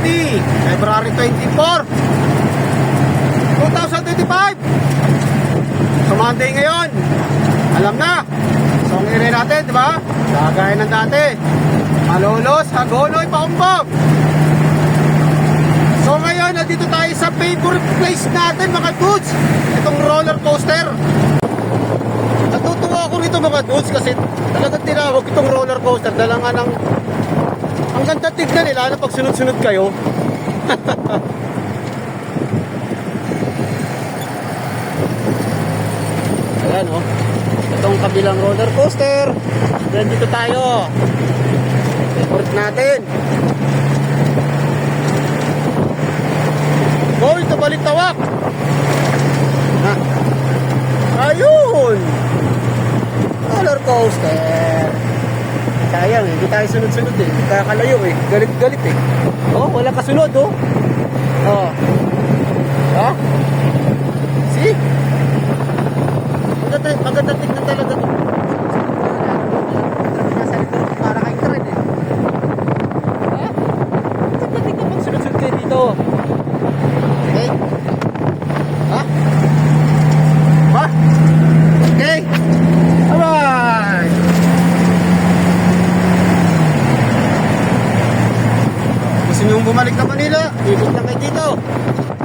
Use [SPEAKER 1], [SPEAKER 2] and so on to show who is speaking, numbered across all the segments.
[SPEAKER 1] February 24, 2025. So Monday ngayon. Alam na. So ang area natin, di ba? Gagaya ng dati. Malolos, Hagonoy, Paumbong. So ngayon, nandito tayo sa favorite place natin mga dudes. Itong roller coaster. Natutuwa ako rito mga dudes kasi talagang tinawag itong roller coaster. Dala nga ng ang ganda tignan nila na pag sunod-sunod kayo. Ayan o. Itong kabilang roller coaster. Then dito tayo. Favorite natin. Going to Balintawak. Ayun. Roller coaster. Sayang hindi tayo sunod-sunod kaya kalayo galit-galit oh, wala kasunod oh. See? Maganda tignan talaga to. Para kay trend maganda tignan pag sunod-sunod kayo dito. Okay? Okay? Alright! Gusto nyo bumalik na Manila, ikot lang kayo dito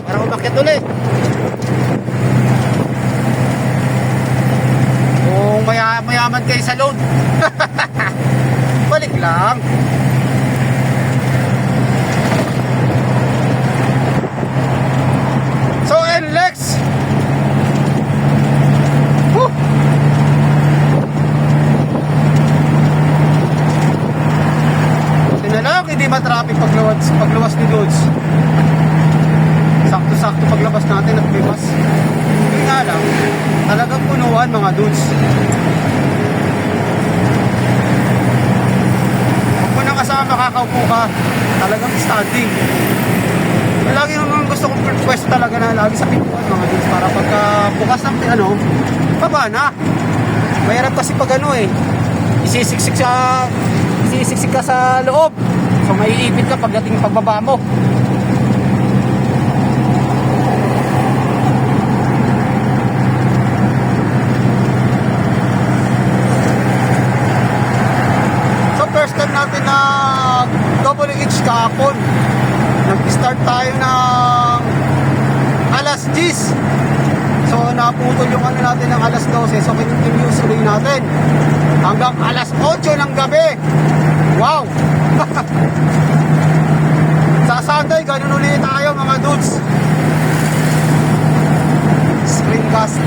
[SPEAKER 1] para umakyat ulit. Kung mayaman kayo sa load balik lang. So NLEX hindi matraffic pagluwas ni Lods. Sakto-sakto paglabas natin at bimas. Hindi nga lang, talagang punuan mga dudes. Huwag mo nang kasama, kakaupo ka. Talagang standing. Lagi naman gusto kong pwesto talaga na lagi sa pintuan mga dudes para pagka bukas ng baba na. Mahirap kasi pag isisiksik ka sa loob. So maiipit ka pagdating pagbaba mo. So first time natin na WH kahapon. Nag-start tayo ng alas 10. So naputol yung natin ng alas 12. So continuous ulit natin hanggang alas 8 ng gabi. Wow! Sa Sunday, ganun ulit tayo mga dudes. Screencast.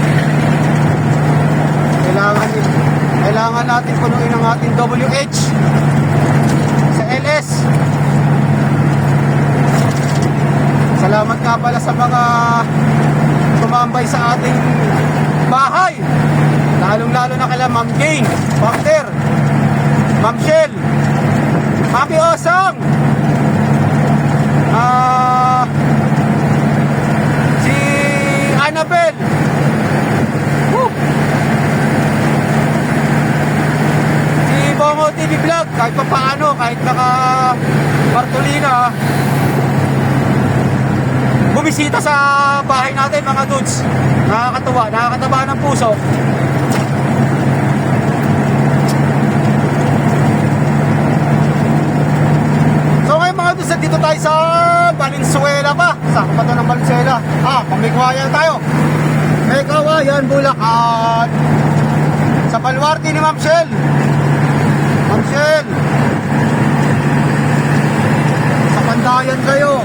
[SPEAKER 1] Kailangan natin punuin ang ating WH sa LS. Salamat nga pala sa mga tumambay sa ating bahay. Lalong-lalo na kala Ma'am Jane, Factor, Ma'am Shell, Mami Osang, si Annabel, si Bongo TV Vlog, kahit pa paano, kahit naka Bartolina, bumisita sa bahay natin mga dudes. Nakakatuwa, nakakataba ng puso. Dito tayo sa Valenzuela pa. Saan pa ito ng Valenzuela? Pamikawayan tayo. May Kawayan, Bulacan. Sa Baluarte ni Ma'am Shell. Ma'am Shell, sa Pandayan kayo.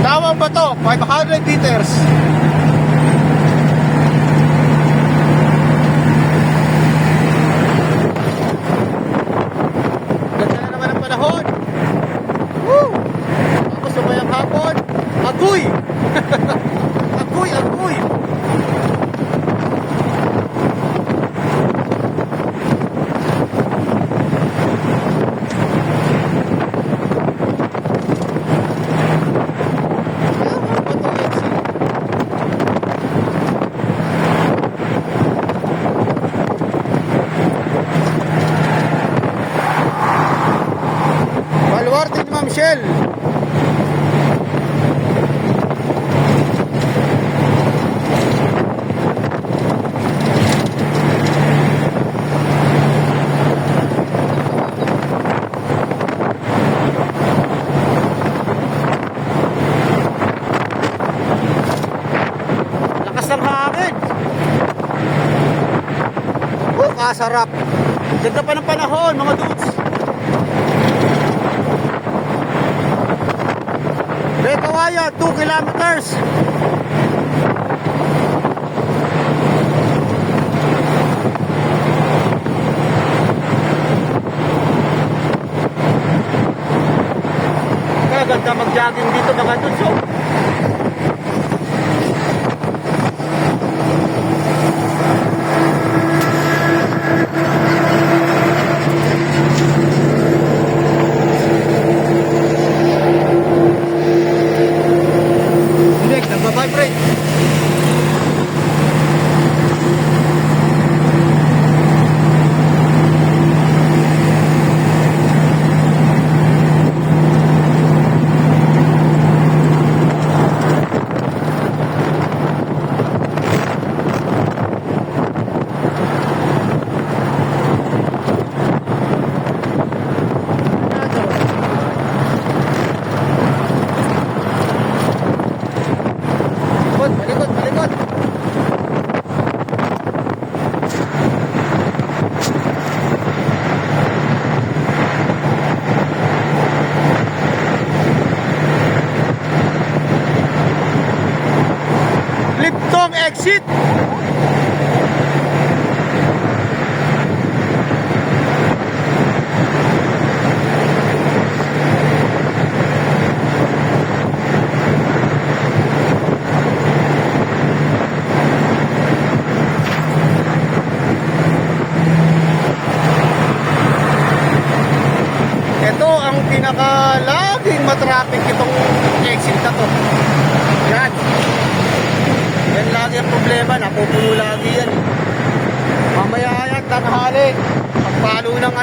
[SPEAKER 1] Tawang ba to? 500 liters. Gusto ba yung hapon? ng hangin. Kasarap. Ganda pa ng panahon, mga dudes. Bekawaya, 2 kilometers. Kaya ganda mag-jogging dito, mga dudes. Oh. Nagbabibrate. Liptong exit. Ito ang pinakalaging matraffic itong exit na to. Yan. Yan lagi ang problema, napupuno lagi yan. Mamaya yan, tanghali, pagpalo ng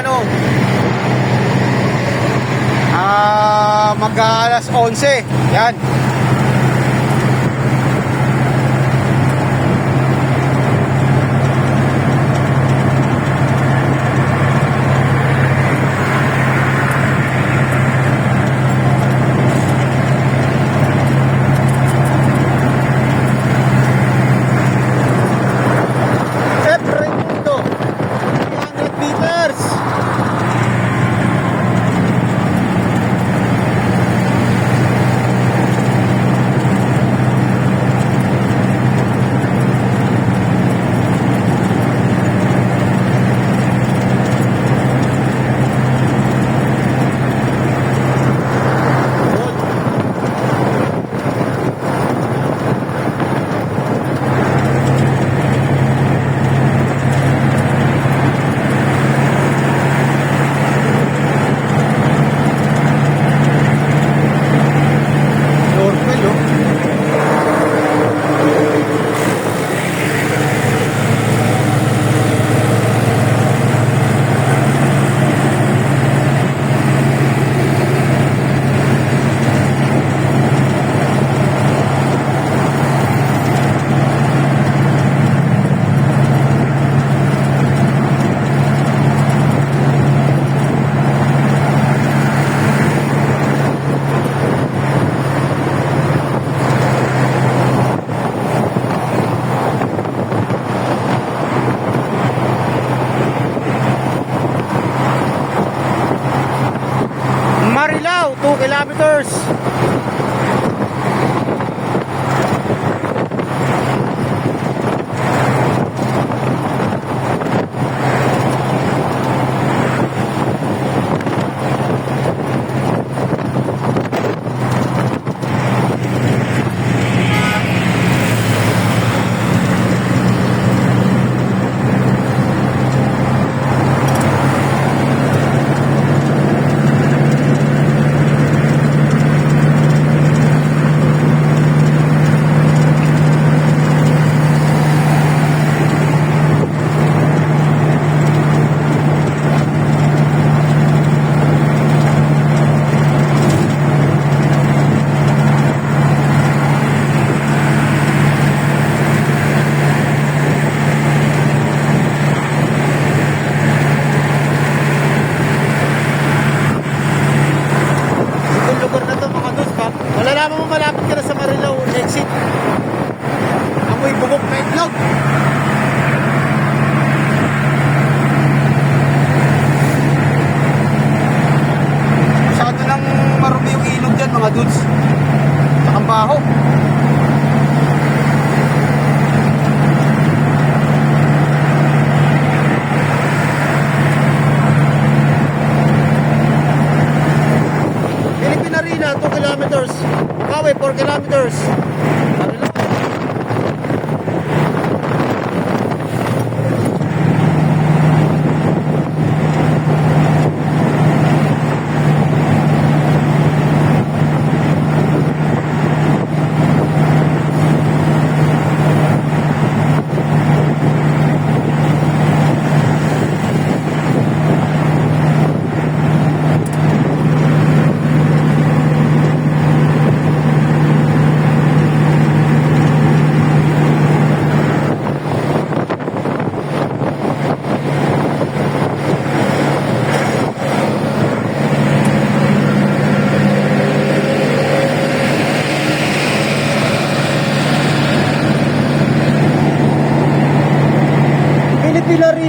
[SPEAKER 1] mag-alas 11. Yan.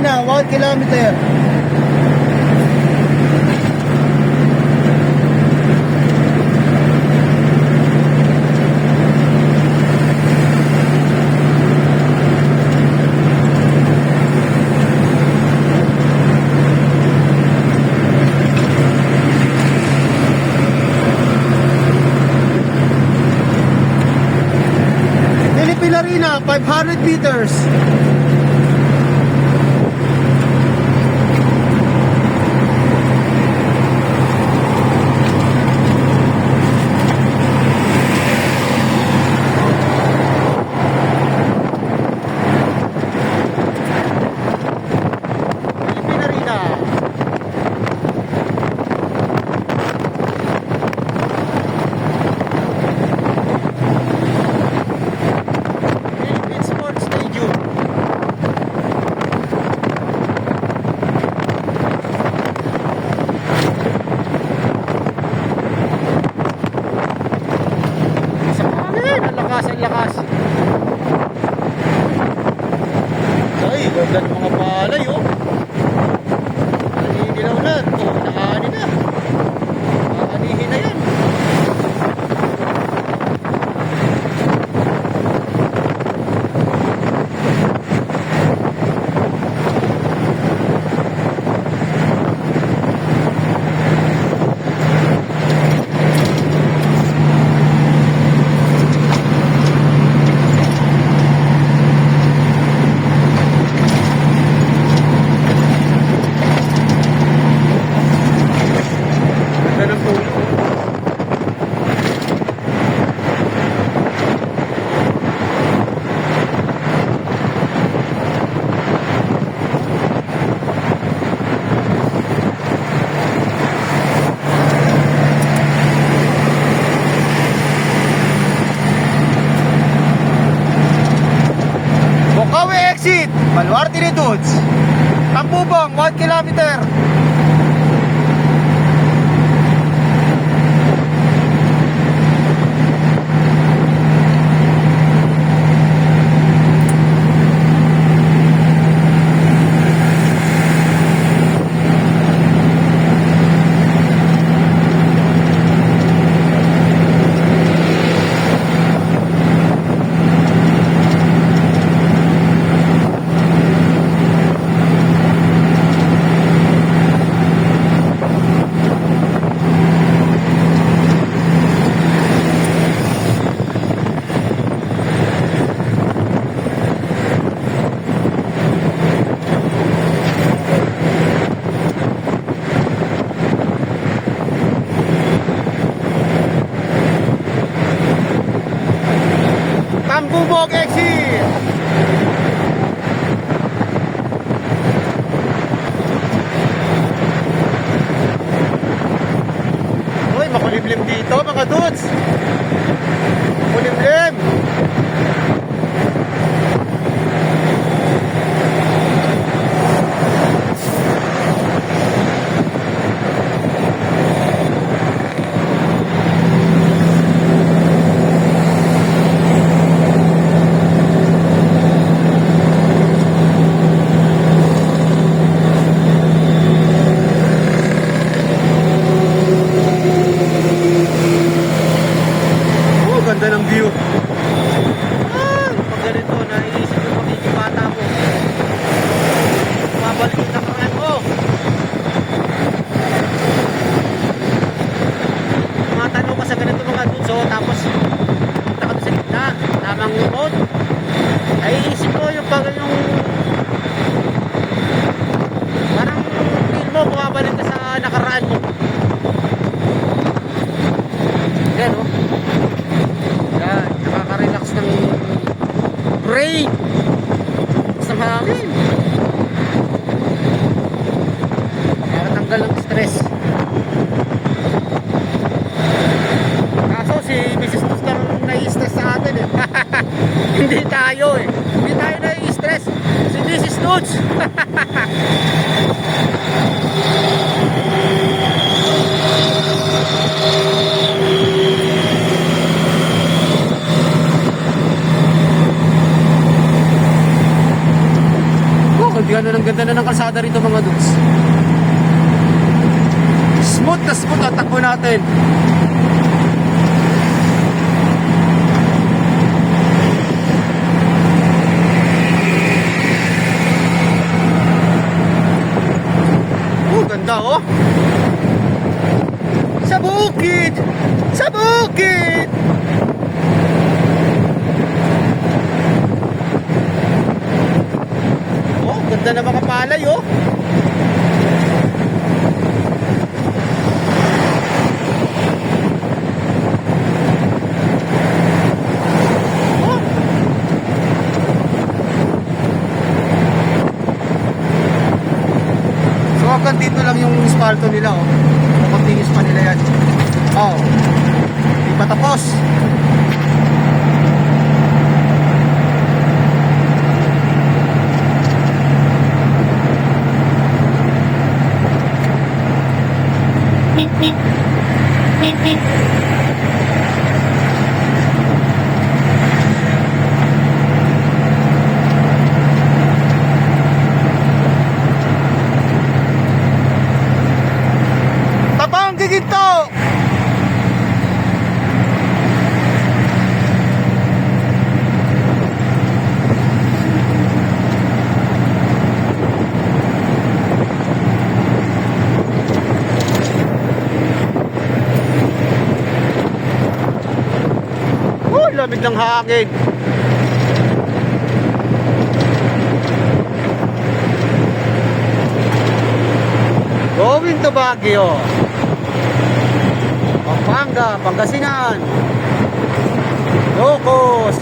[SPEAKER 1] Pillarina, 1 kilometer. Pillarina, 500 meters. Lakas. Ay, ganda ng mga palay, oh. Naninilaw na. Oh, nakaani na. Nakaanihin na yan. Exit, Baluarte ni Dudes. Tambubong, 1 kilometer. Tambubog exit. Uy, makulimlim dito mga dudes. Makulimlim. Ganda ng view. Pag ganito, naiisip yung magiging bata ko. Mabalik yung nakaraan ko. Matanong ka sa ganito mga dutso, tapos punta ka sa gitna, tamang road. Naiisip ko yung pag yung parang feel mo, bumabalik ka sa nakaraan mo. Yan, oh. Yan, nakaka-relax ng brain sa hangin. Nakatanggal ng stress. Kaso si Mrs. Tuskar nai-stress sa atin eh. Hindi tayo eh. Hindi tayo nai-stress. Si Mrs. Tuts. Ganda na ng kalsada rito mga dudes. Smooth ang takbo natin. Ganda oh. Sa bukid. Oh, ganda na mga palay oh. Hanggang dito lang yung espalto nila oh. Continuous pa nila yan. Oh. Di pa tapos. Giginto. Lamig ng hangin. Going to Baguio, Pampanga, Pangasinan, Ilocos.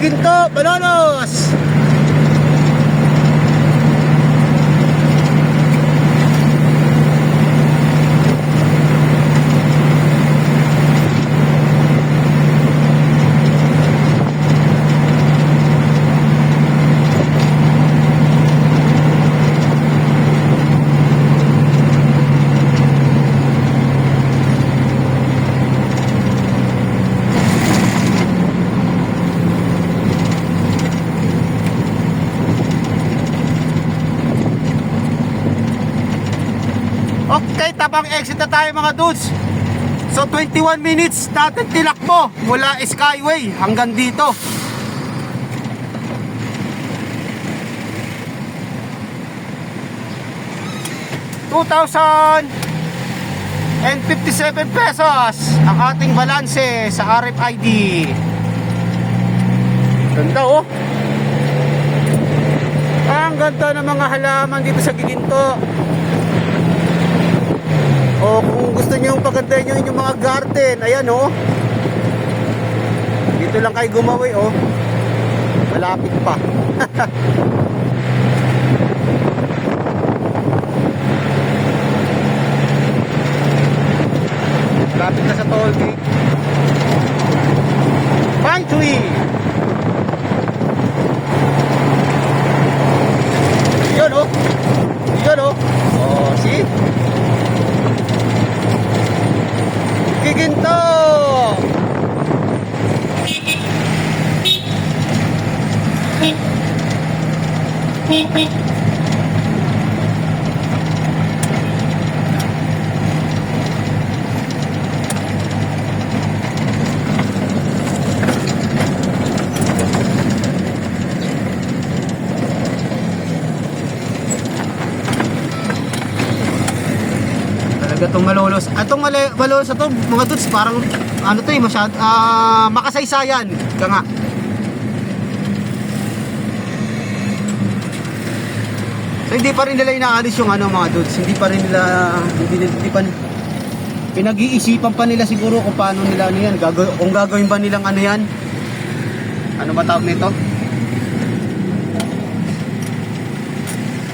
[SPEAKER 1] Ginto, Balolos. Okay, tabang exit na tayo mga dudes. So 21 minutes natin tinakbo mula Skyway hanggang dito. 2,057 pesos ang ating balanse sa RFID. Ganda oh. Ang ganda ng mga halaman dito sa Giginto. O kung gusto nyo pagandahin nyo inyong mga garden, ayan oh. Dito lang kayo gumawi oh. Malapit pa. Malapit na sa toll gate. Pine tree. Yun oh. Yun oh. Oh, see? Giginto. Itong malolos. Atong malolos na to, mga dudes, parang ano to eh, makasaysayan. Ika nga. So hindi pa rin nila inaalis yung ano mga dudes. Hindi pa rin nila, hindi pa pinag-iisipan pa nila siguro kung paano nila ano yan. Kung gagawin ba nilang ano yan. Ano ba tawag nito?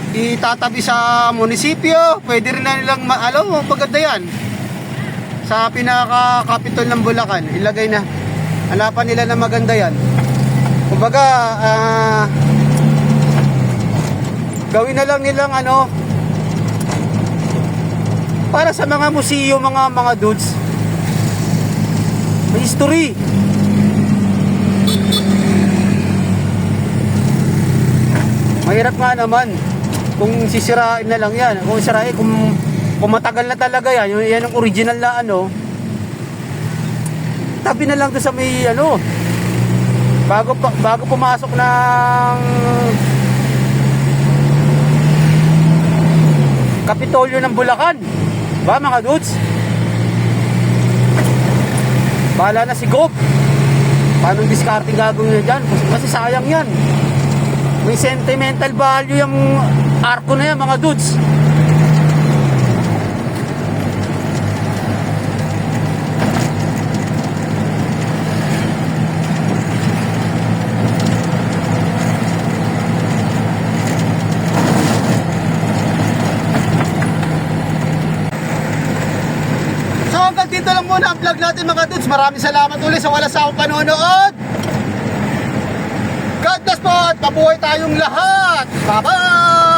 [SPEAKER 1] Itatabi sa munisipyo, pwede rin na nilang maganda yan sa pinaka-capital ng Bulacan, ilagay na, hanapan nila na maganda yan. Kumbaga gawin na lang nilang ano para sa mga museo, mga dudes, may history. Mahirap nga naman kung sisirain na lang yan. Kung sisirain, kung matagal na talaga yan, yan ang original na ano, tabi na lang doon sa may ano, bago pumasok ng Kapitolyo ng Bulacan. Ba mga dudes? Bahala na si Gob. Paano discarding gagawin niya dyan? Kasi sayang yan. May sentimental value yung arko na yan mga dudes. So hanggang dito lang muna ang vlog natin mga dudes. Maraming salamat ulit sa walang sawang panonood. God bless po at mabuhay tayong lahat. Bye-bye!